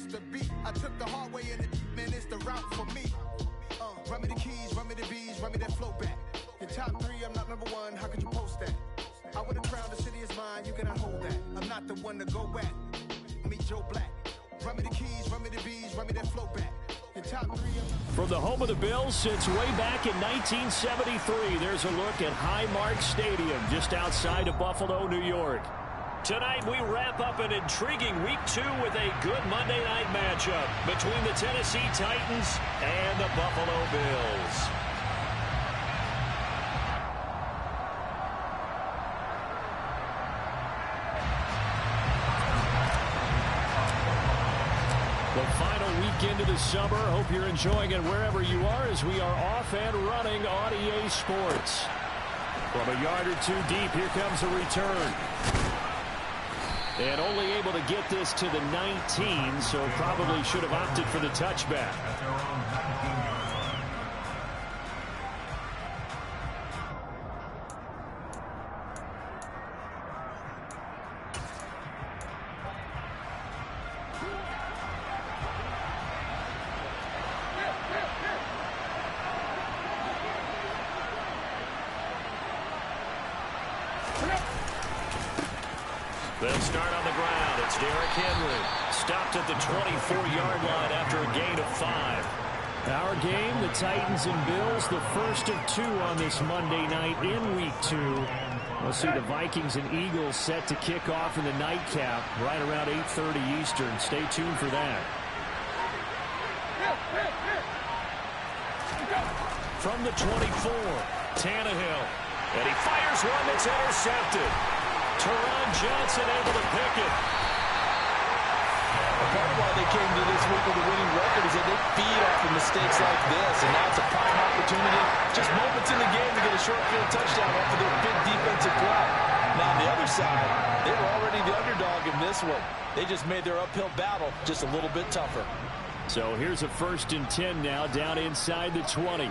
lost the beat. I took the hard way and man, it's the route for me. Run me the keys, run me the bees, run me that flow back. Your top 3, I'm not number 1, how could you post that? I would have crowned the city is mine, you cannot hold that. I'm not the one to go back. Meet Joe Black. Run me the keys, run me the bees, run me that flow back. Your top 3. From the home of the Bills since way back in 1973, there's a look at Highmark Stadium just outside of Buffalo, New York. Tonight we wrap up an intriguing Week 2 with a good Monday night matchup between the Tennessee Titans and the Buffalo Bills. The final weekend of the summer. Hope you're enjoying it wherever you are as we are off and running on EA Sports. From a yard or two deep, here comes a return. And only able to get this to the 19, so probably should have opted for the touchback. They'll start on the ground. It's Derrick Henry. Stopped at the 24-yard line after a gain of 5. Our game, the Titans and Bills, the first of 2 on this Monday night in Week 2. We'll see the Vikings and Eagles set to kick off in the nightcap right around 8:30 Eastern. Stay tuned for that. From the 24, Tannehill. And he fires one that's intercepted. Teron Johnson able to pick it. Part of why they came to this week with a winning record is that they feed off of mistakes like this, and now it's a prime opportunity, just moments in the game to get a short field touchdown off of their big defensive play. Now on the other side, they were already the underdog in this one. They just made their uphill battle just a little bit tougher. So here's a 1st and 10 now down inside the 20.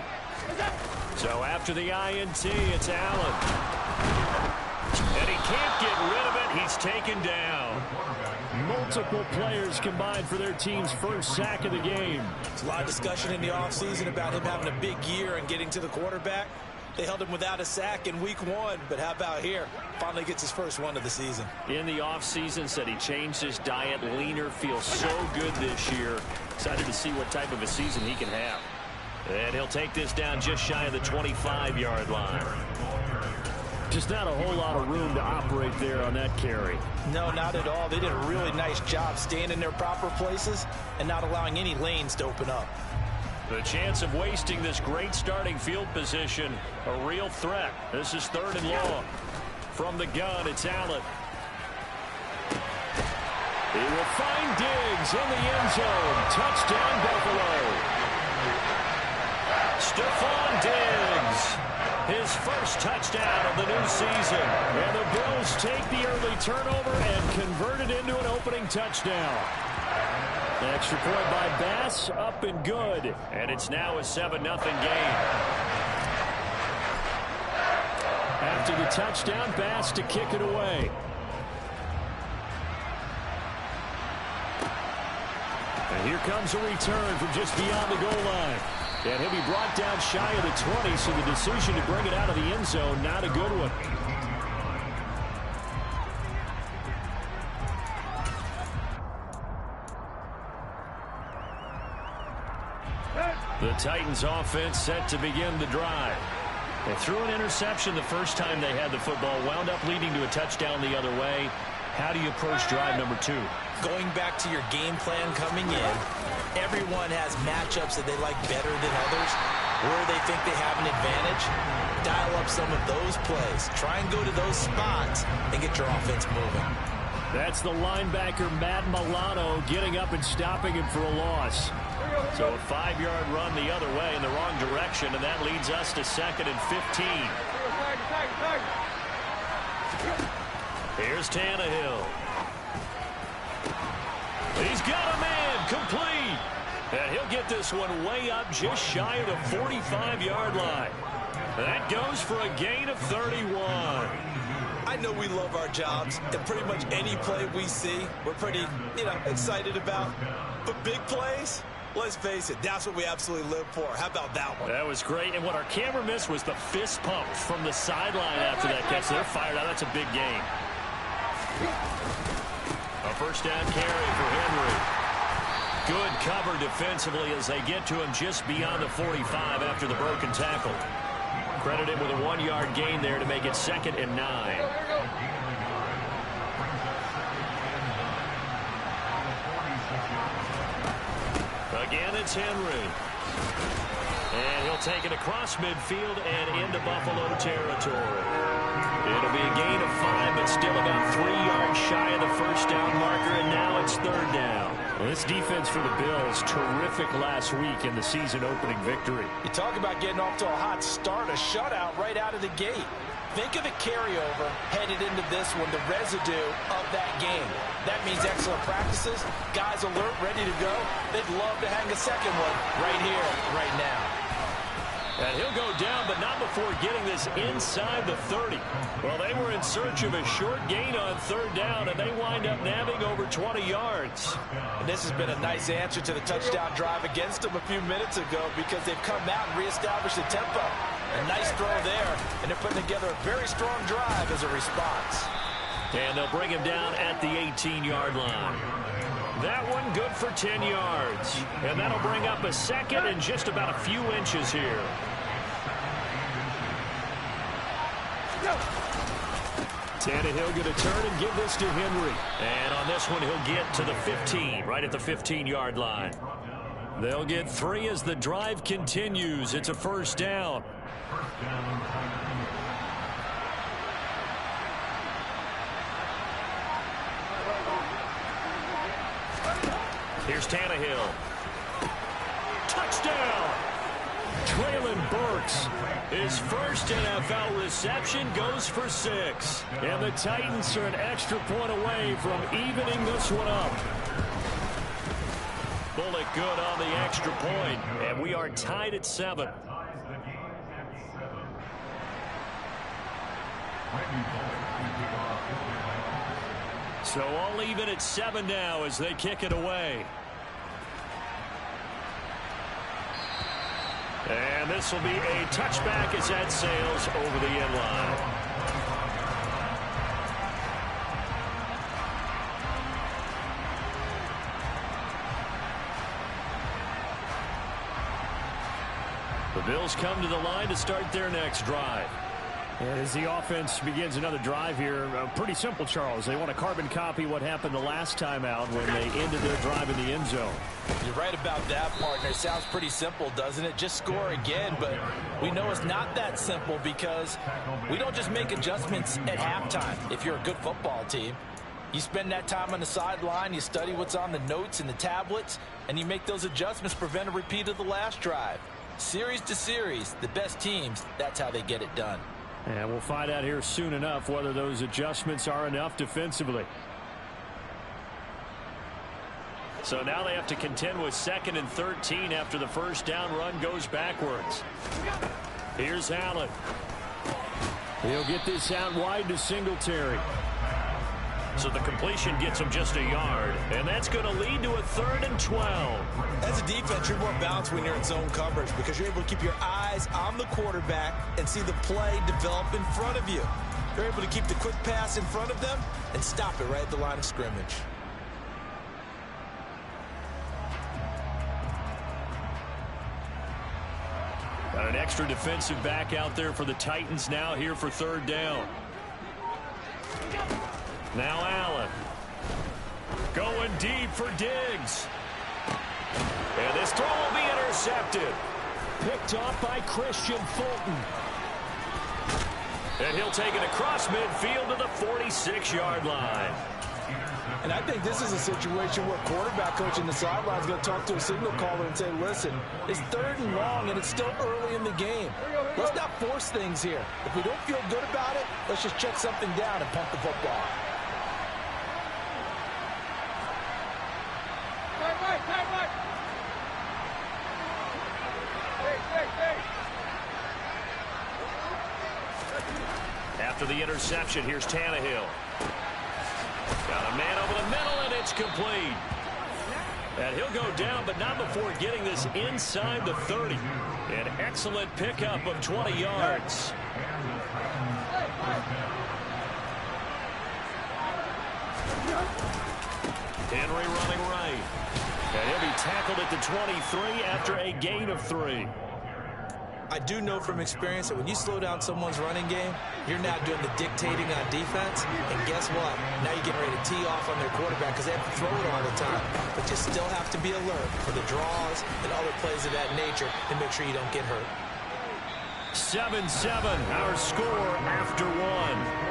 So after the INT, it's Allen. And he can't get rid of it. He's taken down. Multiple players combined for their team's first sack of the game. There's a lot of discussion in the offseason about him having a big year and getting to the quarterback. They held him without a sack in Week 1, but how about here? Finally gets his first one of the season. In the offseason, said he changed his diet, leaner, feels so good this year. Excited to see what type of a season he can have. And he'll take this down just shy of the 25-yard line. Just not a whole lot of room to operate there on that carry. No, not at all. They did a really nice job staying in their proper places and not allowing any lanes to open up. The chance of wasting this great starting field position, a real threat. This is 3rd and long. From the gun, it's Allen. He will find Diggs in the end zone. Touchdown, Buffalo. Stephon Diggs. His first touchdown of the new season. And the Bills take the early turnover and convert it into an opening touchdown. Extra point by Bass, up and good. And it's now a 7-0 game. After the touchdown, Bass to kick it away. And here comes a return from just beyond the goal line. And he'll be brought down shy of the 20, so the decision to bring it out of the end zone, not a good one. The Titans offense set to begin the drive. They threw an interception the first time they had the football, wound up leading to a touchdown the other way. How do you approach drive number 2? Going back to your game plan coming in, everyone has matchups that they like better than others, where they think they have an advantage. Dial up some of those plays. Try and go to those spots and get your offense moving. That's the linebacker, Matt Milano, getting up and stopping him for a loss. So a 5-yard run the other way in the wrong direction, and that leads us to 2nd and 15. Here's Tannehill. He's got a man, complete. And he'll get this one way up just shy of the 45-yard line. That goes for a gain of 31. I know we love our jobs, and pretty much any play we see, we're pretty, excited about. But big plays, let's face it, that's what we absolutely live for. How about that one? That was great, and what our camera missed was the fist pump from the sideline after that catch. They're fired out. That's a big gain. A first down carry for Henry. Good cover defensively as they get to him just beyond the 45 after the broken tackle. Credited with a 1-yard gain there to make it 2nd and 9. Again, it's Henry. And he'll take it across midfield and into Buffalo territory. It'll be a gain of 5, but still about 3 yards shy of the first down marker, and now it's 3rd down. Well, this defense for the Bills, terrific last week in the season-opening victory. You talk about getting off to a hot start, a shutout right out of the gate. Think of the carryover headed into this one, the residue of that game. That means excellent practices, guys alert, ready to go. They'd love to hang a second one right here, right now. And he'll go down, but not before getting this inside the 30. Well, they were in search of a short gain on 3rd down, and they wind up nabbing over 20 yards. And this has been a nice answer to the touchdown drive against them a few minutes ago because they've come out and reestablished the tempo. A nice throw there, and they're putting together a very strong drive as a response. And they'll bring him down at the 18-yard line. That one good for 10 yards. And that'll bring up a 2nd and just about a few inches here. Tannehill going to turn and give this to Henry. And on this one, he'll get to the 15, right at the 15-yard line. They'll get 3 as the drive continues. It's a first down. Here's Tannehill. Touchdown! Traylon Burks. His first NFL reception goes for 6. And the Titans are an extra point away from evening this one up. Bullet good on the extra point, and we are tied at 7. So all even at 7 now as they kick it away. And this will be a touchback as that sails over the end line. The Bills come to the line to start their next drive. As the offense begins another drive here, pretty simple, Charles. They want to carbon copy what happened the last time out when they ended their drive in the end zone. You're right about that, partner. It sounds pretty simple, doesn't it? Just score again, but we know it's not that simple because we don't just make adjustments at halftime. If you're a good football team, you spend that time on the sideline, you study what's on the notes and the tablets, and you make those adjustments, prevent a repeat of the last drive. Series to series, the best teams, that's how they get it done. And we'll find out here soon enough whether those adjustments are enough defensively. So now they have to contend with 2nd and 13 after the first down run goes backwards. Here's Allen. He'll get this out wide to Singletary. So the completion gets him just a yard. And that's going to lead to a 3rd and 12. As a defense, you're more balanced when you're in zone coverage because you're able to keep your eyes on the quarterback and see the play develop in front of you. You're able to keep the quick pass in front of them and stop it right at the line of scrimmage. Got an extra defensive back out there for the Titans now here for 3rd down. Now Allen. Going deep for Diggs. And this throw will be intercepted. Picked off by Christian Fulton. And he'll take it across midfield to the 46-yard line. And I think this is a situation where quarterback coach in the sideline is going to talk to a signal caller and say, listen, it's 3rd and long and it's still early in the game. Let's not force things here. If we don't feel good about it, let's just check something down and pump the football. after the interception. Here's Tannehill. Got a man over the middle, and it's complete. And he'll go down, but not before getting this inside the 30. An excellent pickup of 20 yards. Henry running right. And he'll be tackled at the 23 after a gain of 3. I do know from experience that when you slow down someone's running game, you're now doing the dictating on defense. And guess what? Now you're getting ready to tee off on their quarterback because they have to throw it all the time. But you still have to be alert for the draws and other plays of that nature and make sure you don't get hurt. 7-7, our score after 1.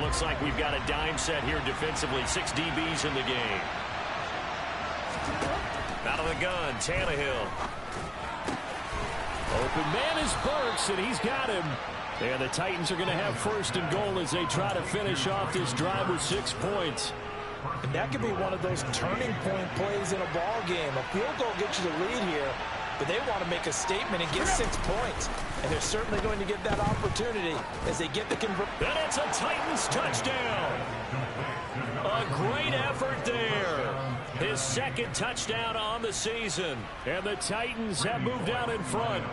Looks like we've got a dime set here defensively. 6 DBs in the game. Out of the gun, Tannehill. Open man is Burks, and he's got him. And the Titans are going to have first and goal as they try to finish off this drive with 6 points. And that could be one of those turning point plays in a ball game. A field goal gets you the lead here, but they want to make a statement and get 6 points. And they're certainly going to get that opportunity as they get the conversion. And it's a Titans touchdown. A great effort there. His second touchdown on the season. And the Titans have moved out in front.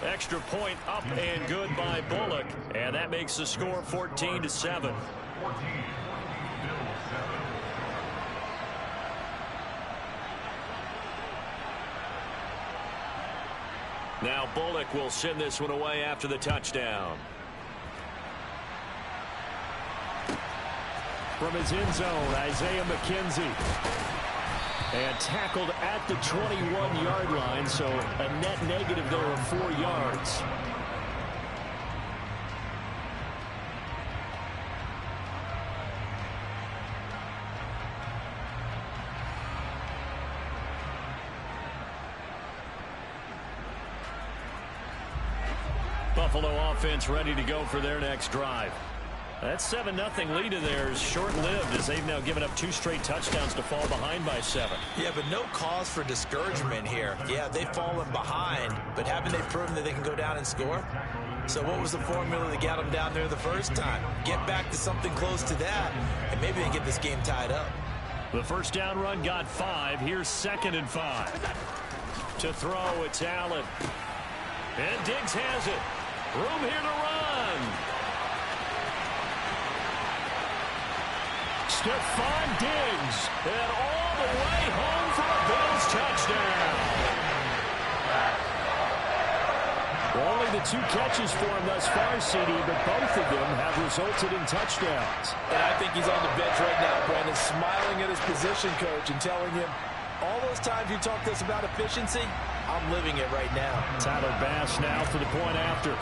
Extra point up and good by Bullock. And that makes the score 14-7. Now Bullock will send this one away after the touchdown. From his end zone, Isaiah McKenzie. And tackled at the 21-yard line, so a net negative there of 4 yards. Buffalo offense ready to go for their next drive. That 7-0 lead of theirs short-lived as they've now given up 2 straight touchdowns to fall behind by 7. Yeah, but no cause for discouragement here. Yeah, they've fallen behind, but haven't they proven that they can go down and score? So what was the formula that got them down there the first time? Get back to something close to that, and maybe they get this game tied up. The first down run got 5. Here's 2nd and 5. To throw, it's Allen. And Diggs has it. Room here to run. Stephon Diggs, and all the way home for a Bills touchdown. Only the 2 catches for him thus far, CD, but both of them have resulted in touchdowns. And I think he's on the bench right now, Brandon, smiling at his position coach and telling him, all those times you talk to us about efficiency, I'm living it right now. Tyler Bass now for the point after.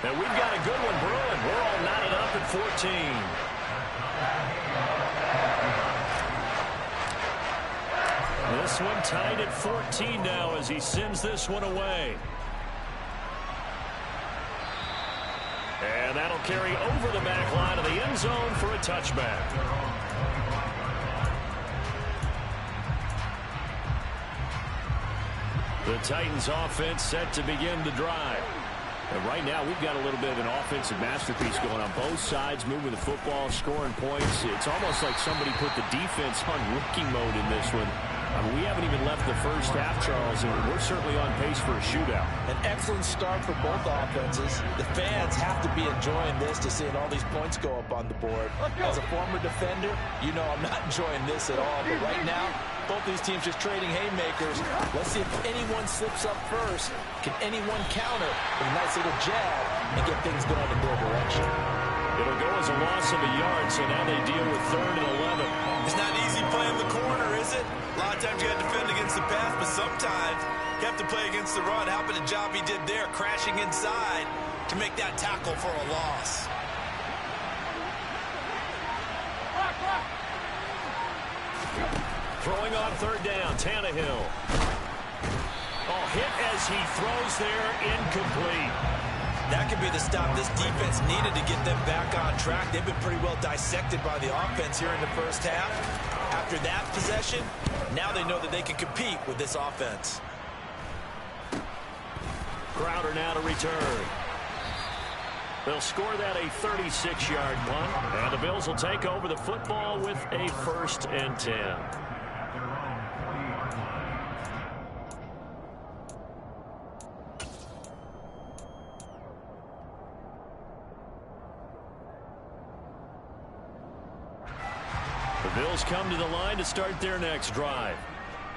And we've got a good one brewing. We're all knotted up at 14. This one tied at 14 now as he sends this one away. And that'll carry over the back line of the end zone for a touchback. The Titans offense set to begin the drive. And right now, we've got a little bit of an offensive masterpiece going on both sides, moving the football, scoring points. It's almost like somebody put the defense on rookie mode in this one. I mean, we haven't even left the first half, Charles, and we're certainly on pace for a shootout. An excellent start for both offenses. The fans have to be enjoying this to seeing all these points go up on the board. As a former defender, you know I'm not enjoying this at all. But right now, both these teams just trading haymakers. Let's see if anyone slips up first. Can anyone counter with a nice little jab and get things going in their direction? It'll go as a loss of a yard, so now they deal with 3rd and 11. It's not easy playing the corner, is it? A lot of times you got to defend against the pass, but sometimes you have to play against the run. How about the job he did there, crashing inside to make that tackle for a loss? Throwing on third down, Tannehill. Oh, hit as he throws there, incomplete. That could be the stop this defense needed to get them back on track. They've been pretty well dissected by the offense here in the first half. After that possession, now they know that they can compete with this offense. Crowder now to return. They'll score that a 36-yard punt, and the Bills will take over the football with a 1st and 10. The Bills come to the line to start their next drive.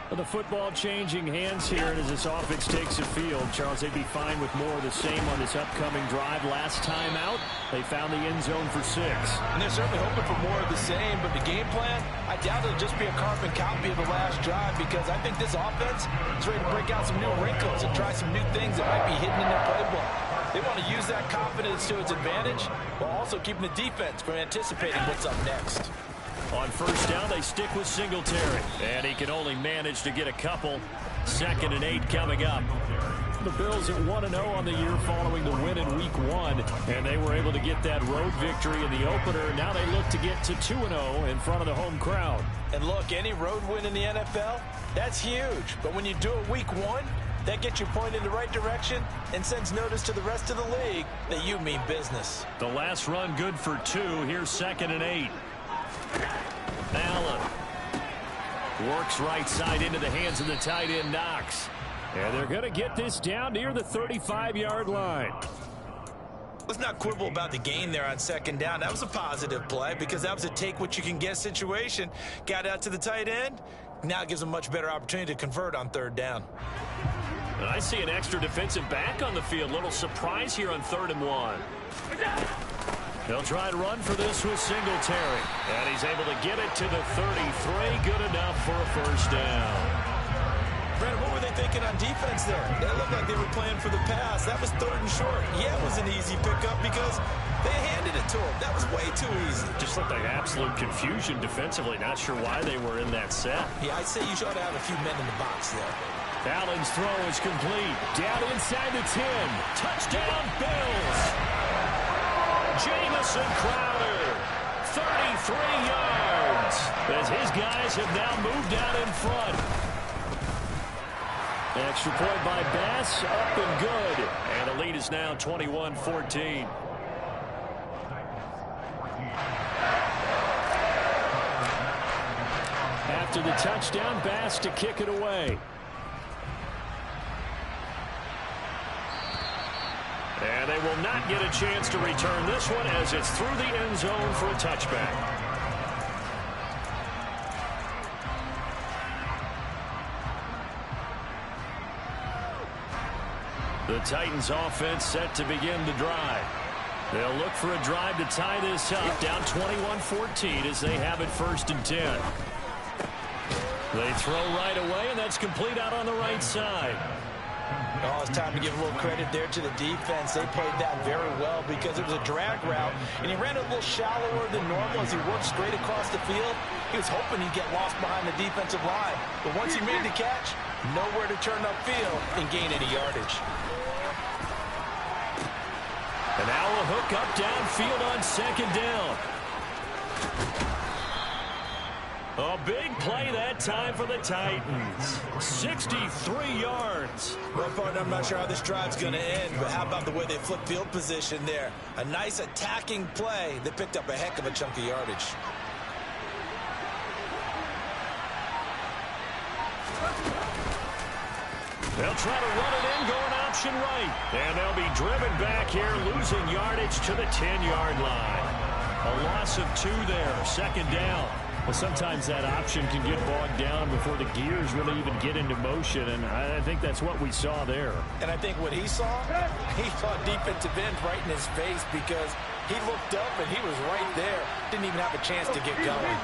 The football changing hands here, and as this offense takes the field, Charles, they'd be fine with more of the same on this upcoming drive. Last time out, they found the end zone for 6. And they're certainly hoping for more of the same, but the game plan, I doubt it'll just be a carbon copy of the last drive, because I think this offense is ready to break out some new wrinkles and try some new things that might be hidden in their playbook. They want to use that confidence to its advantage, while also keeping the defense from anticipating what's up next. On first down, they stick with Singletary, and he can only manage to get a couple. 2nd and 8 coming up. The Bills at 1-0 on the year following the win in Week 1, and they were able to get that road victory in the opener. Now they look to get to 2-0 in front of the home crowd. And look, any road win in the NFL, that's huge. But when you do it Week 1, that gets you pointed in the right direction and sends notice to the rest of the league that you mean business. The last run good for 2. Here's 2nd and 8. Allen works right side into the hands of the tight end, Knox. And they're going to get this down near the 35-yard line. Let's not quibble about the gain there on 2nd down. That was a positive play because that was a take-what-you-can-get situation. Got out to the tight end. Now it gives them a much better opportunity to convert on 3rd down. And I see an extra defensive back on the field. Little surprise here on 3rd and 1. They'll try to run for this with Singletary. And he's able to get it to the 33. Good enough for a 1st down. Brandon, what were they thinking on defense there? It looked like they were playing for the pass. That was 3rd and short. Yeah, it was an easy pickup because they handed it to him. That was way too easy. Just looked like absolute confusion defensively. Not sure why they were in that set. Yeah, I'd say you should have a few men in the box there. Allen's throw is complete. Down inside the 10. Touchdown, Bills. Jamison Crowder, 33 yards, as his guys have now moved out in front. Extra point by Bass, up and good. And the lead is now 21-14. After the touchdown, Bass to kick it away. And they will not get a chance to return this one as it's through the end zone for a touchback. The Titans offense set to begin the drive. They'll look for a drive to tie this up, down 21-14 as they have it 1st and 10. They throw right away, and that's complete out on the right side. Oh, it's time to give a little credit there to the defense. They played that very well because it was a drag route, and he ran it a little shallower than normal as he worked straight across the field. He was hoping he'd get lost behind the defensive line, but once he made the catch, nowhere to turn upfield and gain any yardage. And now a hook up downfield on 2nd down. A big play that time for the Titans. 63 yards. Well, partner, I'm not sure how this drive's going to end, but how about the way they flip field position there? A nice attacking play. They picked up a heck of a chunk of yardage. They'll try to run it in, going option right. And they'll be driven back here, losing yardage to the 10-yard line. A loss of 2 there, 2nd down. Well, sometimes that option can get bogged down before the gears really even get into motion, and I think that's what we saw there. And I think what he saw defensive end right in his face because he looked up and he was right there. Didn't even have a chance to get going.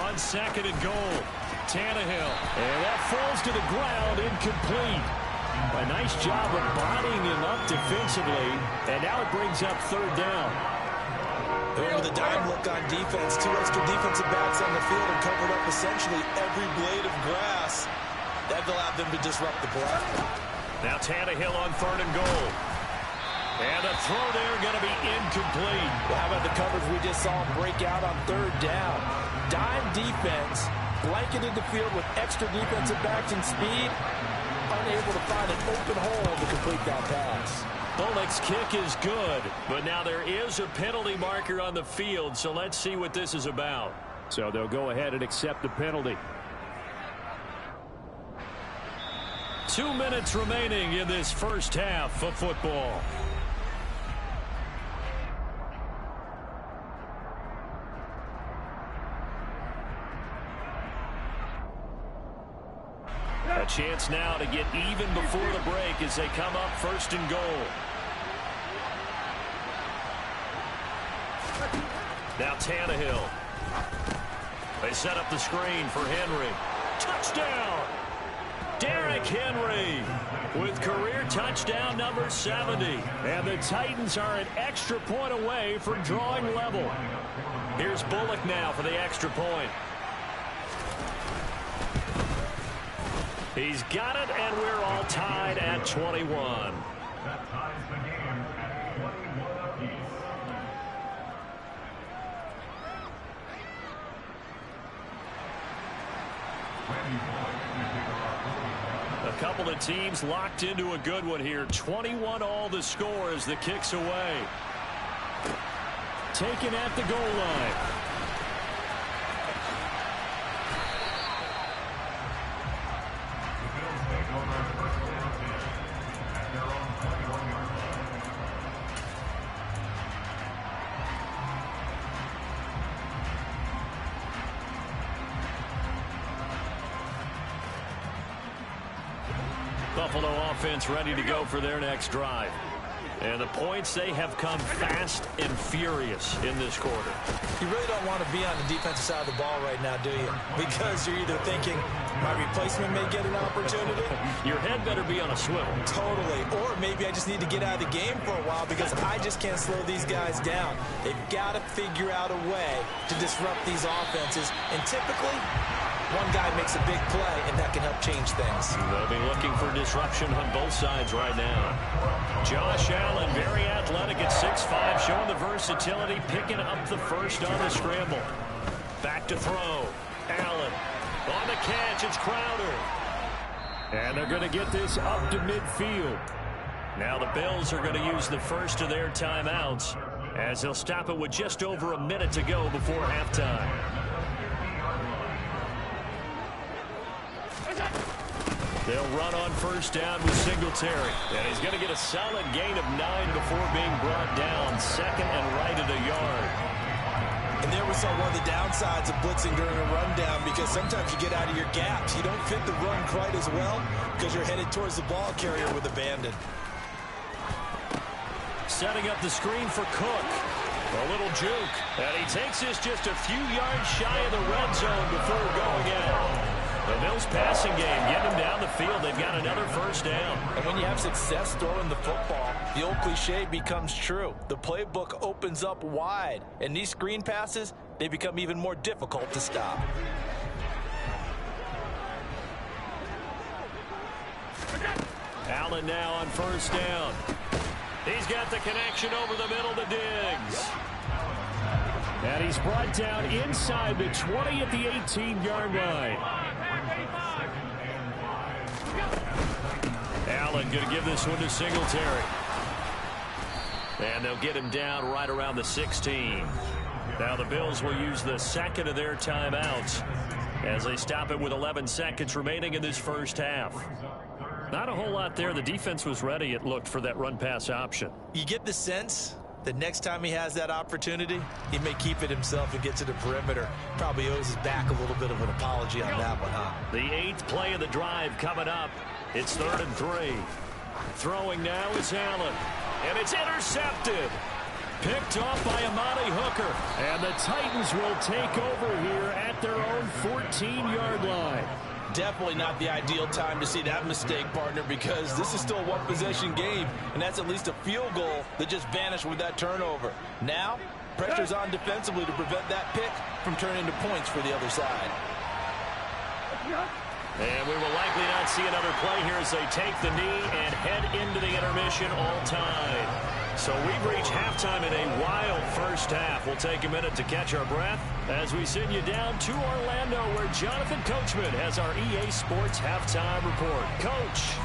On 2nd and goal, Tannehill. And that falls to the ground, incomplete. A nice job of bodying him up defensively, and now it brings up 3rd down. They went with a dime look on defense. 2 extra defensive backs on the field and covered up essentially every blade of grass. That allowed them to disrupt the play. Now Tannehill on 3rd and goal. And a throw there going to be incomplete. Well, how about the coverage we just saw break out on 3rd down? Dime defense, blanketed the field with extra defensive backs and speed, unable to find an open hole to complete that pass. Bullock's kick is good, but now there is a penalty marker on the field, so let's see what this is about. So they'll go ahead and accept the penalty. 2 minutes remaining in this first half of football. A chance now to get even before the break as they come up 1st and goal. Now Tannehill. They set up the screen for Henry. Touchdown! Derrick Henry with career touchdown number 70. And the Titans are an extra point away from drawing level. Here's Bullock now for the extra point. He's got it, and we're all tied at 21. That ties the game at 21 apiece. A couple of teams locked into a good one here. 21 all the score as the kick's away. Taken at the goal line. Buffalo offense ready to go for their next drive. And the points, they have come fast and furious in this quarter. You really don't want to be on the defensive side of the ball right now, do you? Because you're either thinking, my replacement may get an opportunity. Your head better be on a swivel. Totally. Or maybe I just need to get out of the game for a while because I just can't slow these guys down. They've got to figure out a way to disrupt these offenses. And typically, one guy makes a big play, and that can help change things. They'll be looking for disruption on both sides right now. Josh Allen, very athletic at 6'5", showing the versatility, picking up the first on the scramble. Back to throw. Allen on the catch. It's Crowder. And they're going to get this up to midfield. Now the Bills are going to use the first of their timeouts as they'll stop it with just over a minute to go before halftime. They'll run on first down with Singletary. And he's going to get a solid gain of 9 before being brought down. 2nd and right at a yard. And there we saw one of the downsides of blitzing during a rundown because sometimes you get out of your gaps. You don't fit the run quite as well because you're headed towards the ball carrier with abandon. Setting up the screen for Cook. A little juke. And he takes this just a few yards shy of the red zone before going out. The Bills passing game, getting them down the field. They've got another first down. And when you have success throwing the football, the old cliche becomes true. The playbook opens up wide. And these screen passes, they become even more difficult to stop. Allen now on first down. He's got the connection over the middle to Diggs. And he's brought down inside the 20 at the 18-yard line. Allen going to give this one to Singletary. And they'll get him down right around the 16. Now the Bills will use the second of their timeouts as they stop it with 11 seconds remaining in this first half. Not a whole lot there. The defense was ready, it looked, for that run-pass option. You get the sense that next time he has that opportunity, he may keep it himself and get to the perimeter. Probably owes his back a little bit of an apology on that one, huh? The 8th play of the drive coming up. It's 3rd and 3. Throwing now is Allen. And it's intercepted. Picked off by Amani Hooker. And the Titans will take over here at their own 14-yard line. Definitely not the ideal time to see that mistake, partner, because this is still a one-possession game, and that's at least a field goal that just vanished with that turnover. Now, pressure's on defensively to prevent that pick from turning into points for the other side. And we will likely not see another play here as they take the knee and head into the intermission all tied. So we've reached halftime in a wild first half. We'll take a minute to catch our breath as we send you down to Orlando, where Jonathan Coachman has our EA Sports halftime report. Coach.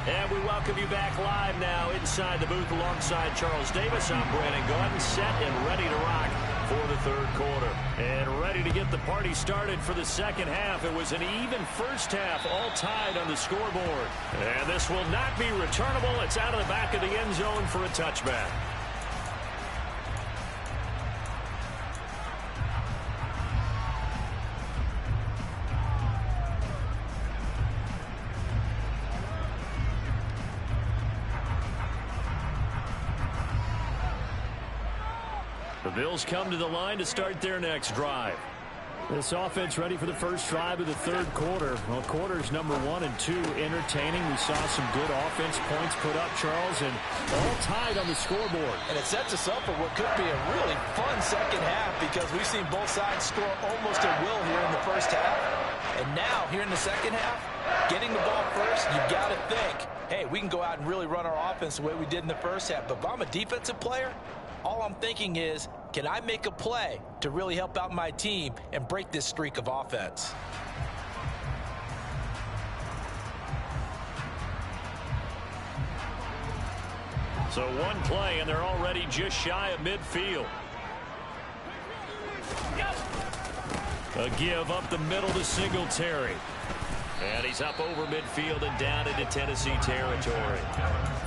And we welcome you back live now inside the booth alongside Charles Davis. I'm Brandon Gordon, set and ready to rock for the third quarter. And ready to get the party started for the second half. It was an even first half, all tied on the scoreboard. And this will not be returnable. It's out of the back of the end zone for a touchback. The Bills come to the line to start their next drive. This offense ready for the first drive of the third quarter. Well, quarters number 1 and 2 entertaining. We saw some good offense points put up, Charles, and all tied on the scoreboard. And it sets us up for what could be a really fun second half because we've seen both sides score almost at will here in the first half. And now, here in the second half, getting the ball first, you've got to think, hey, we can go out and really run our offense the way we did in the first half. But if I'm a defensive player, all I'm thinking is, can I make a play to really help out my team and break this streak of offense? So one play, and they're already just shy of midfield. A give up the middle to Singletary. And he's up over midfield and down into Tennessee territory.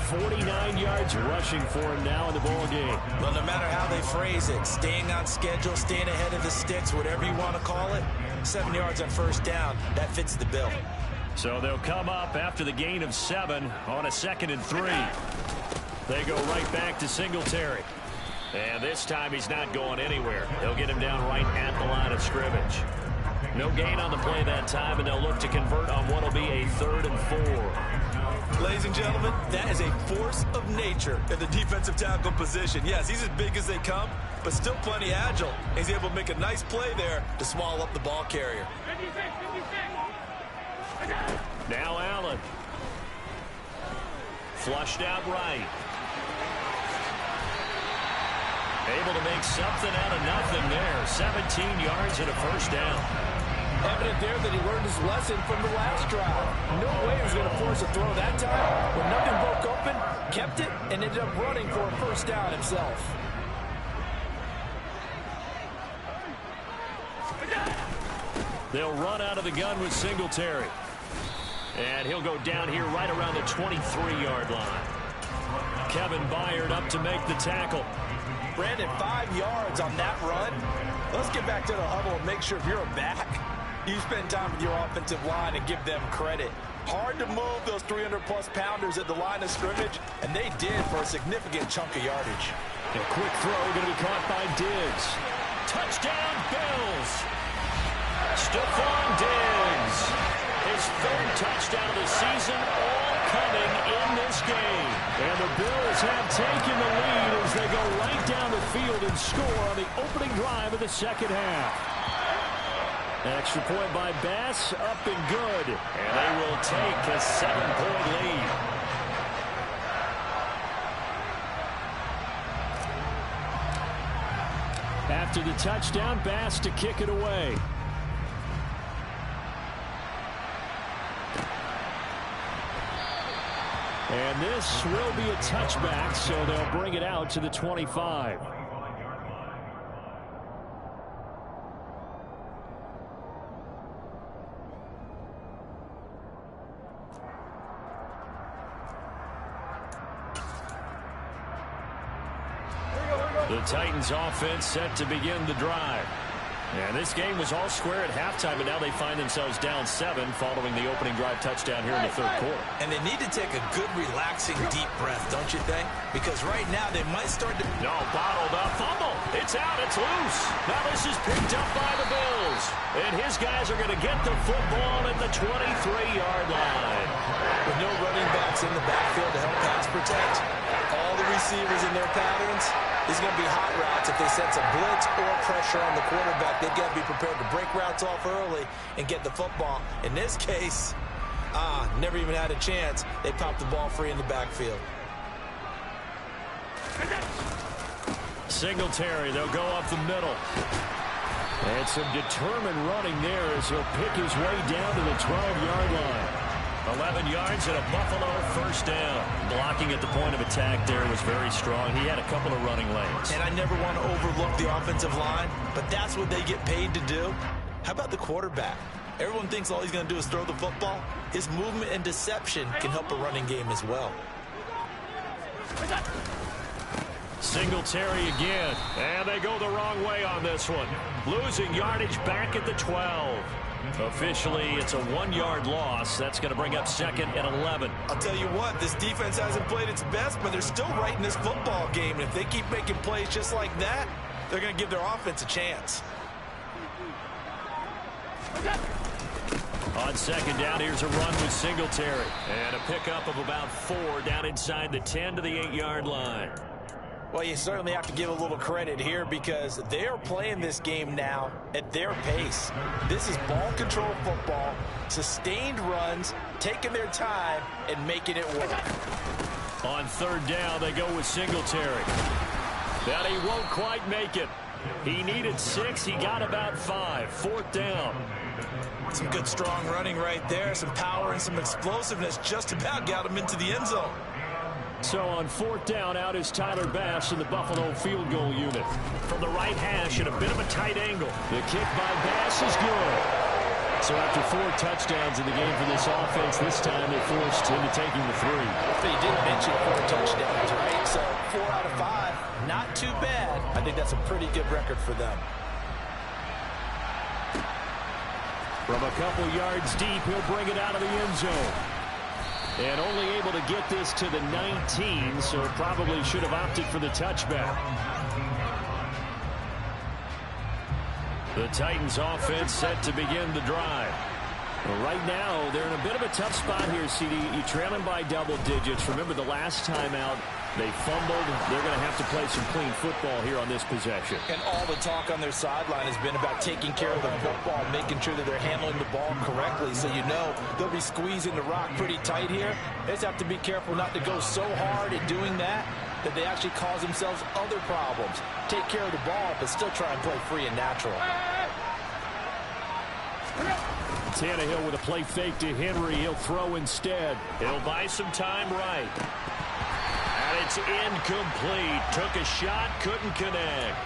49 yards rushing for him now in the ball game. Well, no matter how they phrase it, staying on schedule, staying ahead of the sticks, whatever you want to call it, 7 yards on first down, that fits the bill. So they'll come up after the gain of 7 on a 2nd and 3. They go right back to Singletary. And this time he's not going anywhere. They'll get him down right at the line of scrimmage. No gain on the play that time, and they'll look to convert on what will be a 3rd and 4. Ladies and gentlemen, that is a force of nature at the defensive tackle position. Yes, he's as big as they come, but still plenty agile. He's able to make a nice play there to swallow up the ball carrier. Now Allen. Flushed out right. Able to make something out of nothing there. 17 yards and a first down. Evident there that he learned his lesson from the last drive. No way he was going to force a throw that time. When nothing broke open, kept it, and ended up running for a first down himself. They'll run out of the gun with Singletary. And he'll go down here right around the 23-yard line. Kevin Byard up to make the tackle. Brandon, 5 yards on that run. Let's get back to the huddle and make sure if you're a back, you spend time with your offensive line and give them credit. Hard to move those 300-plus pounders at the line of scrimmage, and they did for a significant chunk of yardage. A quick throw going to be caught by Diggs. Touchdown, Bills. Stephon Diggs. His 3rd touchdown of the season, all coming in this game. And the Bills have taken the lead as they go right down the field and score on the opening drive of the second half. Extra point by Bass, up and good. And they will take a 7-point lead. After the touchdown, Bass to kick it away. And this will be a touchback, so they'll bring it out to the 25. The Titans offense set to begin the drive. And this game was all square at halftime, but now they find themselves down 7 following the opening drive touchdown here in the third quarter. And they need to take a good, relaxing, deep breath, don't you think? Because right now they might start to... No, bottled up. Fumble. It's out. It's loose. Now this is picked up by the Bills. And his guys are going to get the football at the 23-yard line. With no running backs in the backfield to help pass protect, all the receivers in their patterns, these are going to be hot routes. If they sense a blitz or pressure on the quarterback, they've got to be prepared to break routes off early and get the football. In this case, never even had a chance. They popped the ball free in the backfield. Singletary, they'll go up the middle. And some determined running there as he'll pick his way down to the 12-yard line. 11 yards and a Buffalo first down. Blocking at the point of attack there was very strong. He had a couple of running lanes. And I never want to overlook the offensive line, but that's what they get paid to do. How about the quarterback? Everyone thinks all he's going to do is throw the football. His movement and deception can help a running game as well. Singletary again. And they go the wrong way on this one. Losing yardage back at the 12. Officially, it's a 1-yard loss. That's going to bring up 2nd and 11. I'll tell you what, this defense hasn't played its best, but they're still right in this football game. And if they keep making plays just like that, they're going to give their offense a chance. On 2nd down, here's a run with Singletary. And a pickup of about 4 down inside the 10 to the 8-yard line. Well, you certainly have to give a little credit here because they are playing this game now at their pace. This is ball control football, sustained runs, taking their time, and making it work. On 3rd down, they go with Singletary. But he won't quite make it. He needed 6. He got about 5. 4th down. Some good, strong running right there. Some power and some explosiveness just about got him into the end zone. So on 4th down, out is Tyler Bass in the Buffalo field goal unit. From the right hash at a bit of a tight angle. The kick by Bass is good. So after 4 touchdowns in the game for this offense, this time they're forced into taking the 3. But you did mention 4 touchdowns, right? So 4 out of 5, not too bad. I think that's a pretty good record for them. From a couple yards deep, he'll bring it out of the end zone. And only able to get this to the 19, so probably should have opted for the touchback. The Titans offense set to begin the drive. Well, right now, they're in a bit of a tough spot here, CD. You're trailing by double digits. Remember the last time out, they fumbled. They're going to have to play some clean football here on this possession. And all the talk on their sideline has been about taking care of the football, making sure that they're handling the ball correctly. So you know they'll be squeezing the rock pretty tight here. They just have to be careful not to go so hard at doing that they actually cause themselves other problems. Take care of the ball, but still try and play free and natural. Tannehill with a play fake to Henry. He'll throw instead. He'll buy some time right. And it's incomplete. Took a shot, couldn't connect.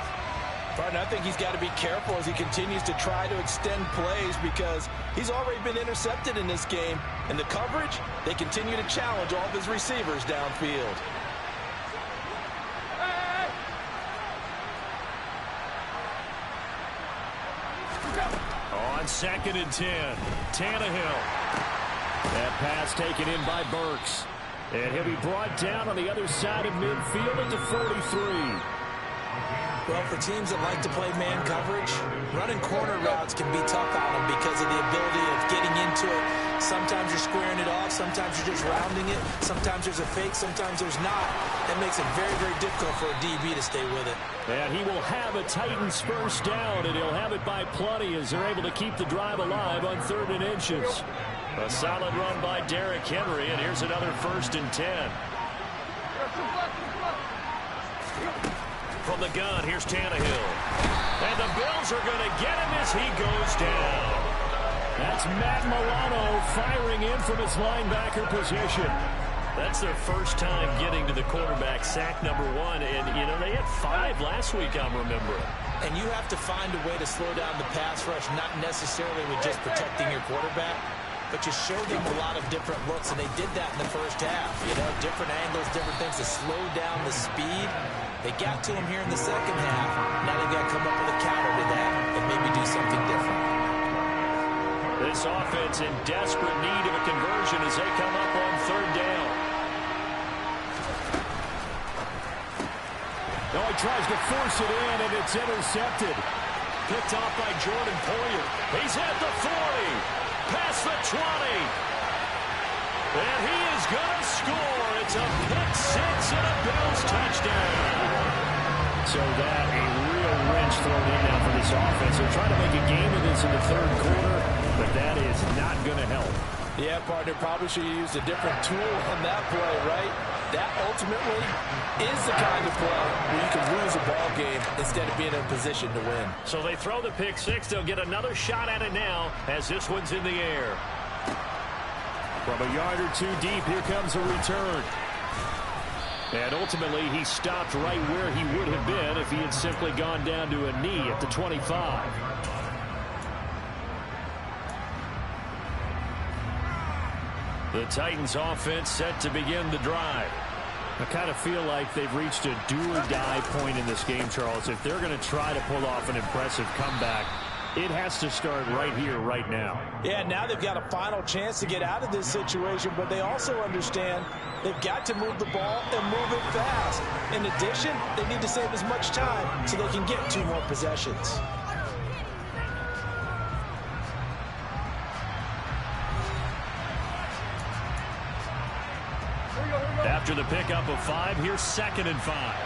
Pardon, I think he's got to be careful as he continues to try to extend plays because he's already been intercepted in this game. And the coverage, they continue to challenge all of his receivers downfield. On 2nd and 10, Tannehill. That pass taken in by Burks. And he'll be brought down on the other side of midfield at the 43. Well, for teams that like to play man coverage, running corner routes can be tough on them because of the ability of getting into it. Sometimes you're squaring it off. Sometimes you're just rounding it. Sometimes there's a fake. Sometimes there's not. That makes it very, very difficult for a DB to stay with it. And he will have a Titans first down, and he'll have it by plenty as they're able to keep the drive alive on 3rd and inches. A solid run by Derrick Henry, and here's another 1st and 10. From the gun, here's Tannehill. And the Bills are going to get him as he goes down. That's Matt Milano firing in from his linebacker position. That's their first time getting to the quarterback, sack number 1. And, you know, they had 5 last week, I'm remembering. And you have to find a way to slow down the pass rush, not necessarily with just protecting your quarterback. but you show them a lot of different looks, and they did that in the first half. You know, different angles, different things to slow down the speed. They got to him here in the second half. Now they've got to come up with a counter to that and maybe do something different. This offense in desperate need of a conversion as they come up on third down. No, he tries to force it in, and it's intercepted. Picked off by Jordan Poyer. He's at the 40. Past the 20. And he is going to score. It's a pick six and a Bills touchdown. So that a real wrench thrown in now for this offense. They're trying to make a game of this in the third quarter, but that is not going to help. Yeah, partner, probably should have used a different tool on that play, right? That ultimately is the kind of play where you can lose a ball game instead of being in a position to win. So they throw the pick six. They'll get another shot at it now as this one's in the air. From a yard or two deep, here comes a return. And ultimately, he stopped right where he would have been if he had simply gone down to a knee at the 25. The Titans offense set to begin the drive. I kind of feel like they've reached a do-or-die point in this game, Charles. If they're going to try to pull off an impressive comeback, it has to start right here, right now. Yeah, now they've got a final chance to get out of this situation, but they also understand they've got to move the ball and move it fast. In addition, they need to save as much time so they can get 2 more possessions. After the pickup of 5, here's 2nd and 5.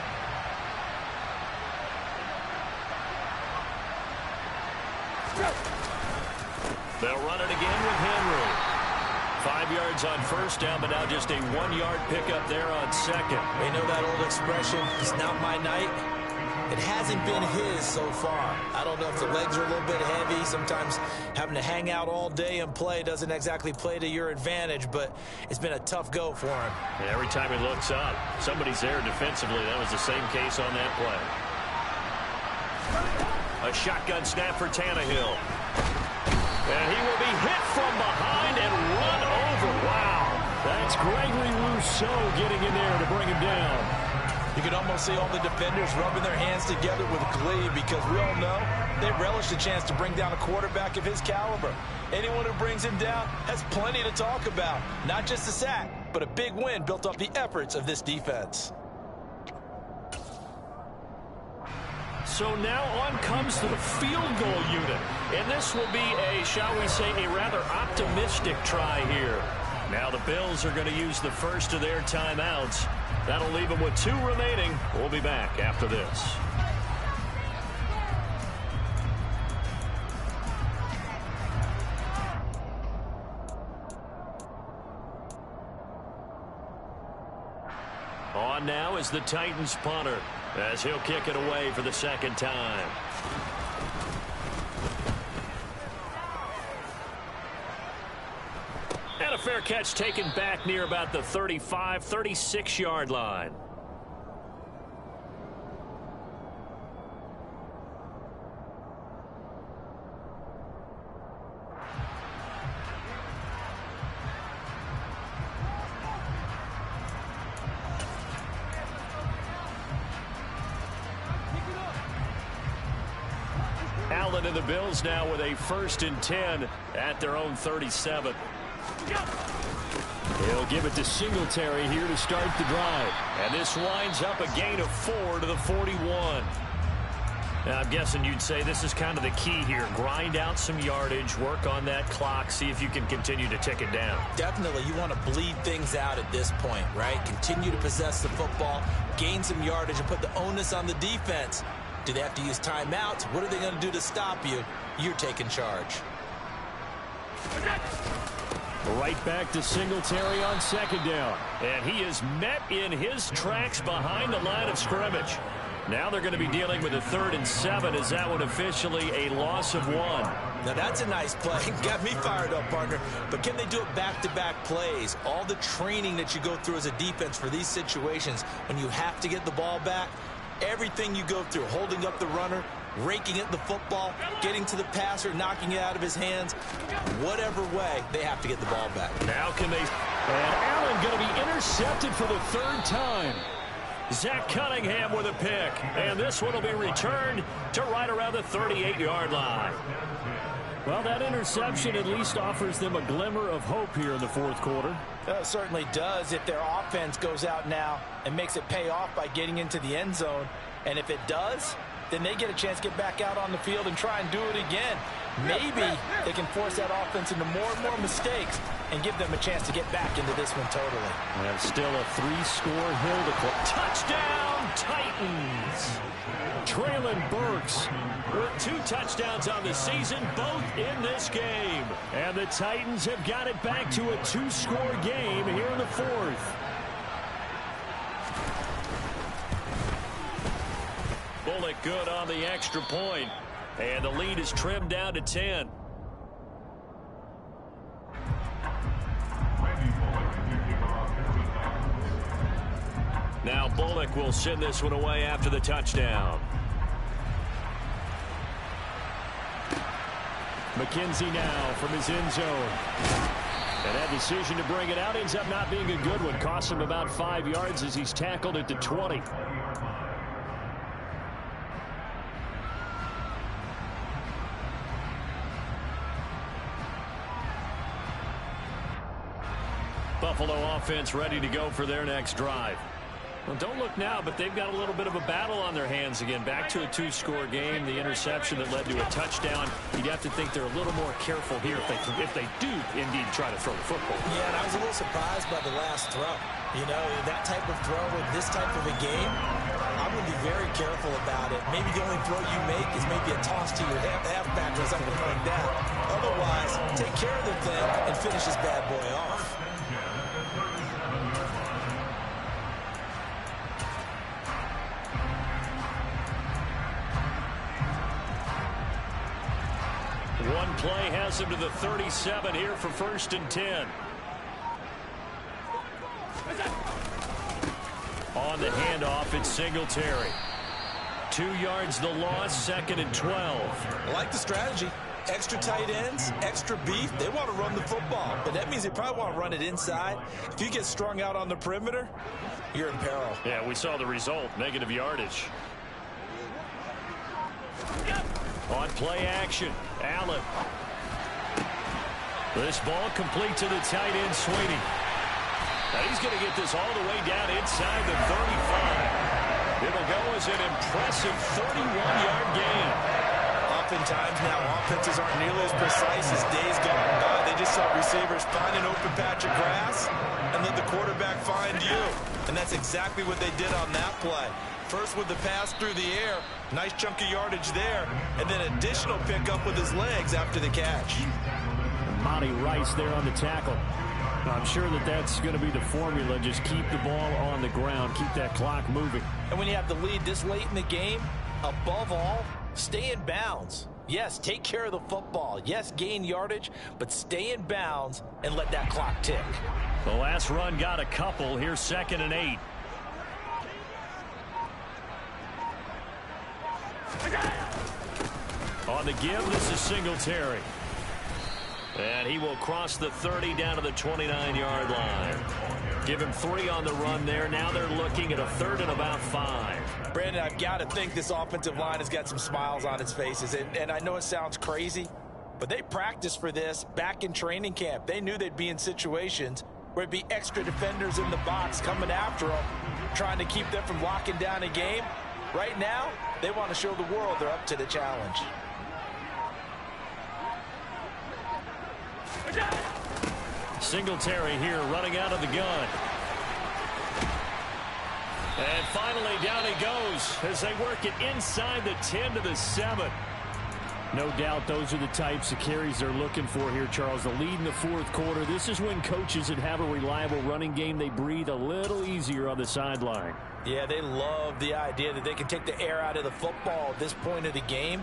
They'll run it again with Henry. 5 yards on first down, but now just a 1-yard pickup there on second. You know that old expression, it's not my night? It hasn't been his so far. I don't know if the legs are a little bit heavy. Sometimes having to hang out all day and play doesn't exactly play to your advantage, but it's been a tough go for him. And every time he looks up, somebody's there defensively. That was the same case on that play. A shotgun snap for Tannehill. And he will be hit from behind and run over. Wow. That's Gregory Rousseau getting in there to bring him down. You can almost see all the defenders rubbing their hands together with glee because we all know they relish the chance to bring down a quarterback of his caliber. Anyone who brings him down has plenty to talk about. Not just a sack, but a big win built off the efforts of this defense. So now on comes the field goal unit. And this will be a, shall we say, a rather optimistic try here. Now the Bills are going to use the first of their timeouts. That'll leave them with 2 remaining. We'll be back after this. On now is the Titans punter as he'll kick it away for the second time. And a fair catch taken back near about the 35, 36-yard line. Allen and the Bills now with a 1st and 10 at their own 37. He'll give it to Singletary here to start the drive. And this winds up a gain of 4 to the 41. Now, I'm guessing you'd say this is kind of the key here. Grind out some yardage, work on that clock, see if you can continue to tick it down. Definitely, you want to bleed things out at this point, right? Continue to possess the football, gain some yardage, and put the onus on the defense. Do they have to use timeouts? What are they going to do to stop you? You're taking charge. Right back to Singletary on 2nd down. And he is met in his tracks behind the line of scrimmage. Now they're going to be dealing with a 3rd and 7 as that one officially a loss of 1. Now that's a nice play. Got me fired up, partner. But can they do it back-to-back plays? All the training that you go through as a defense for these situations, when you have to get the ball back, everything you go through, holding up the runner, raking at the football, getting to the passer, knocking it out of his hands. Whatever way, they have to get the ball back. Now can they... And Allen going to be intercepted for the third time. Zach Cunningham with a pick. And this one will be returned to right around the 38-yard line. Well, that interception at least offers them a glimmer of hope here in the fourth quarter. It certainly does if their offense goes out now and makes it pay off by getting into the end zone. And if it does, then they get a chance to get back out on the field and try and do it again. Maybe they can force that offense into more and more mistakes and give them a chance to get back into this one totally. And still a 3-score hill to climb. Touchdown, Titans! Traylon Burks with 2 touchdowns on the season, both in this game. And the Titans have got it back to a 2-score game here in the fourth. Bullock good on the extra point. And the lead is trimmed down to 10. Now Bullock will send this one away after the touchdown. McKenzie now from his end zone. And that decision to bring it out ends up not being a good one. Costs him about 5 yards as he's tackled at the 20. Buffalo offense ready to go for their next drive. Well, don't look now, but they've got a little bit of a battle on their hands again. Back to a 2-score game. The interception that led to a touchdown. You'd have to think they're a little more careful here if they do indeed try to throw the football. Yeah, and I was a little surprised by the last throw. You know, that type of throw in this type of a game, I'm going to be very careful about it. Maybe the only throw you make is maybe a toss to your halfback or something like that. Otherwise, take care of the thing and finish this bad boy off. One play has him to the 37 here for 1st and 10. On the handoff, it's Singletary. 2 yards the loss, 2nd and 12. I like the strategy. Extra tight ends, extra beef. They want to run the football, but that means they probably want to run it inside. If you get strung out on the perimeter, you're in peril. Yeah, we saw the result, negative yardage. On play action, Allen. This ball complete to the tight end, Sweeney. Now he's going to get this all the way down inside the 35. It'll go as an impressive 31-yard gain. Oftentimes now offenses aren't nearly as precise as days gone by. They just saw receivers find an open patch of grass and let the quarterback find you. And that's exactly what they did on that play. First with the pass through the air, nice chunk of yardage there, and then additional pickup with his legs after the catch. Monty Rice there on the tackle. I'm sure that's going to be the formula. Just keep the ball on the ground, keep that clock moving. And when you have the lead this late in the game, above all, stay in bounds. Yes, take care of the football. Yes, gain yardage, but stay in bounds and let that clock tick. The last run got a couple. Here's 2nd and 8. On the give, this is Singletary. And he will cross the 30 down to the 29-yard line. Give him 3 on the run there. Now they're looking at a 3rd and about 5. Brandon, I've got to think this offensive line has got some smiles on its faces. And I know it sounds crazy, but they practiced for this back in training camp. They knew they'd be in situations where it'd be extra defenders in the box coming after them, trying to keep them from locking down a game. Right now, they want to show the world they're up to the challenge. Singletary here running out of the gun. And finally down he goes as they work it inside the 10 to the 7. No doubt those are the types of carries they're looking for here, Charles. The lead in the fourth quarter. This is when coaches that have a reliable running game, they breathe a little easier on the sideline. Yeah, they love the idea that they can take the air out of the football at this point of the game.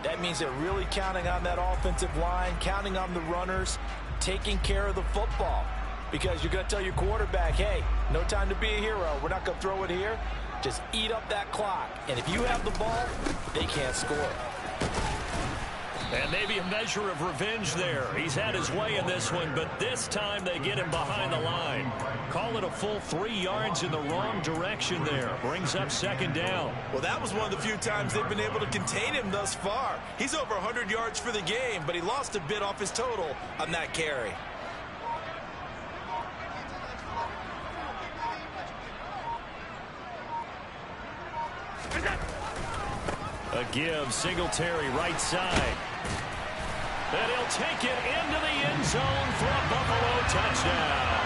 That means they're really counting on that offensive line, counting on the runners, taking care of the football. Because you're going to tell your quarterback, hey, no time to be a hero. We're not going to throw it here. Just eat up that clock. And if you have the ball, they can't score. And maybe a measure of revenge there. He's had his way in this one, but this time they get him behind the line. Call it a full 3 yards in the wrong direction there. Brings up second down. Well, that was one of the few times they've been able to contain him thus far. He's over 100 yards for the game, but he lost a bit off his total on that carry. A give, Singletary right side. And he'll take it into the end zone for a Buffalo touchdown.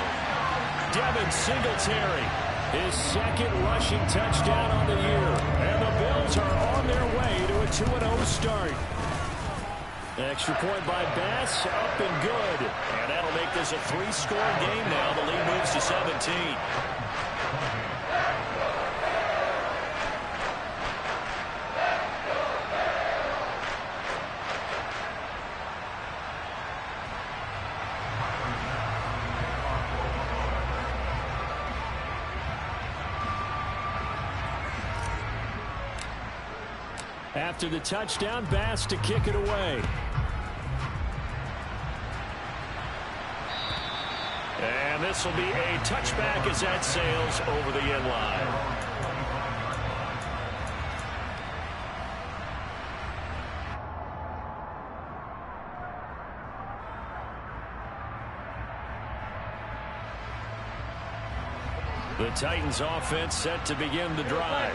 Devin Singletary, his second rushing touchdown on the year. And the Bills are on their way to a 2-0 start. Extra point by Bass, up and good. And that'll make this a 3-score game now. The lead moves to 17. After the touchdown, Bass to kick it away. And this will be a touchback as that sails over the end line. The Titans offense set to begin the drive.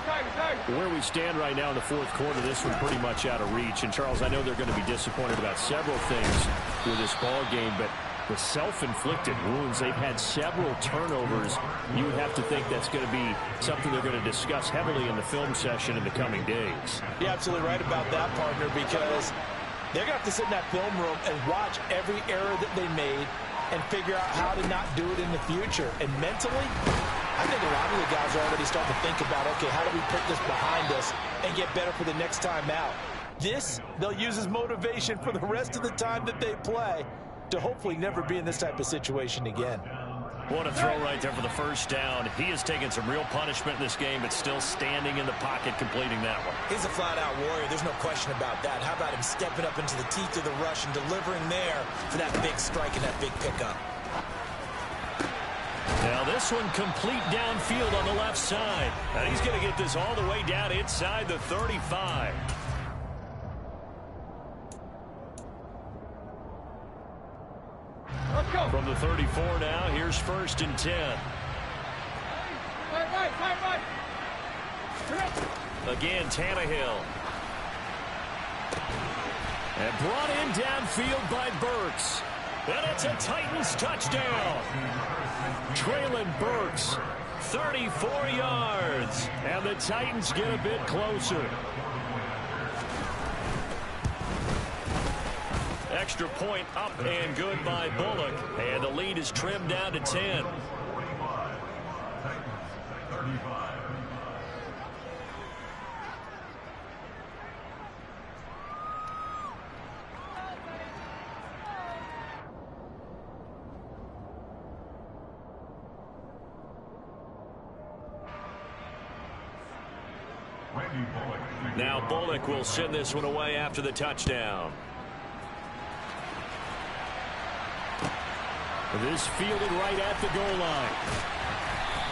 Where we stand right now in the fourth quarter, this one's pretty much out of reach. And, Charles, I know they're going to be disappointed about several things with this ball game, but the self-inflicted wounds, they've had several turnovers. You would have to think that's going to be something they're going to discuss heavily in the film session in the coming days. You're absolutely right about that, partner, because they're going to have to sit in that film room and watch every error that they made and figure out how to not do it in the future. And mentally, I think a lot of the guys are already starting to think about, okay, how do we put this behind us and get better for the next time out? This, they'll use as motivation for the rest of the time that they play to hopefully never be in this type of situation again. What a throw right there for the first down. He has taken some real punishment in this game, but still standing in the pocket, completing that one. He's a flat-out warrior. There's no question about that. How about him stepping up into the teeth of the rush and delivering there for that big strike and that big pickup? Now this one complete downfield on the left side. And he's going to get this all the way down inside the 35. Let's go. From the 34 now, here's 1st and 10. Right. Again, Tannehill. And brought in downfield by Burks. And it's a Titans touchdown. Traylon Burks, 34 yards. And the Titans get a bit closer. Extra point up and good by Bullock. And the lead is trimmed down to 10. Now Bullock will send this one away after the touchdown. This fielded right at the goal line.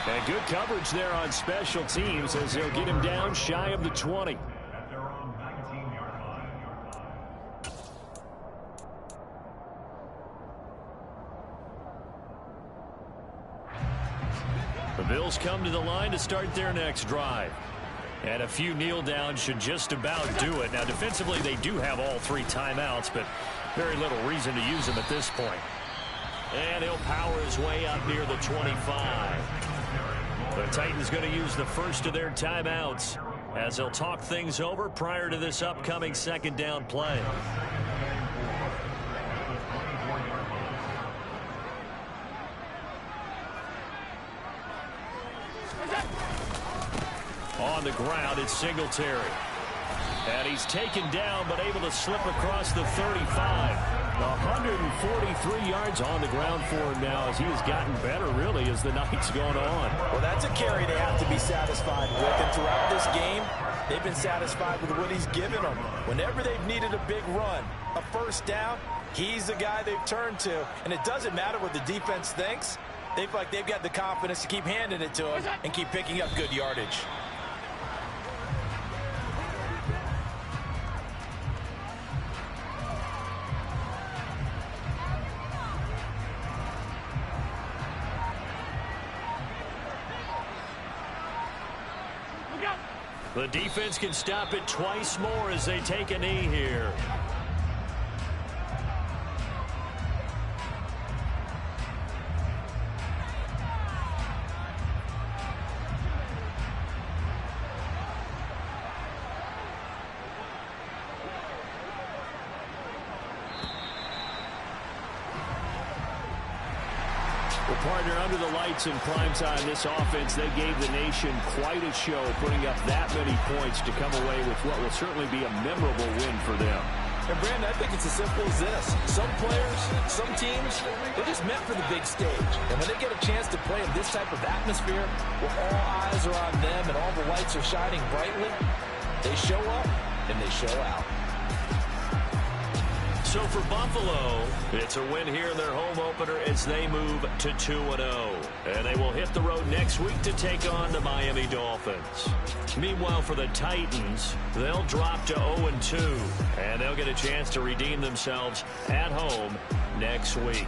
And good coverage there on special teams as they'll get him down shy of the 20. At their own 19-yard line. The Bills come to the line to start their next drive. And a few kneel downs should just about do it. Now, defensively, they do have all 3 timeouts, but very little reason to use them at this point. And he'll power his way out near the 25. The Titans going to use the first of their timeouts as they'll talk things over prior to this upcoming second down play. On the ground, it's Singletary. And he's taken down, but able to slip across the 35. 143 yards on the ground for him now as he has gotten better, really, as the night's gone on. Well, that's a carry they have to be satisfied with. And throughout this game, they've been satisfied with what he's given them. Whenever they've needed a big run, a first down, he's the guy they've turned to. And it doesn't matter what the defense thinks. They feel like they've got the confidence to keep handing it to him and keep picking up good yardage. The defense can stop it twice more as they take a knee here. Well, partner, under the lights in primetime, this offense, they gave the nation quite a show, putting up that many points to come away with what will certainly be a memorable win for them. And, Brandon, I think it's as simple as this. Some players, some teams, they're just meant for the big stage. And when they get a chance to play in this type of atmosphere, where all eyes are on them and all the lights are shining brightly, they show up and they show out. So for Buffalo, it's a win here in their home opener as they move to 2-0. And they will hit the road next week to take on the Miami Dolphins. Meanwhile, for the Titans, they'll drop to 0-2. And they'll get a chance to redeem themselves at home next week.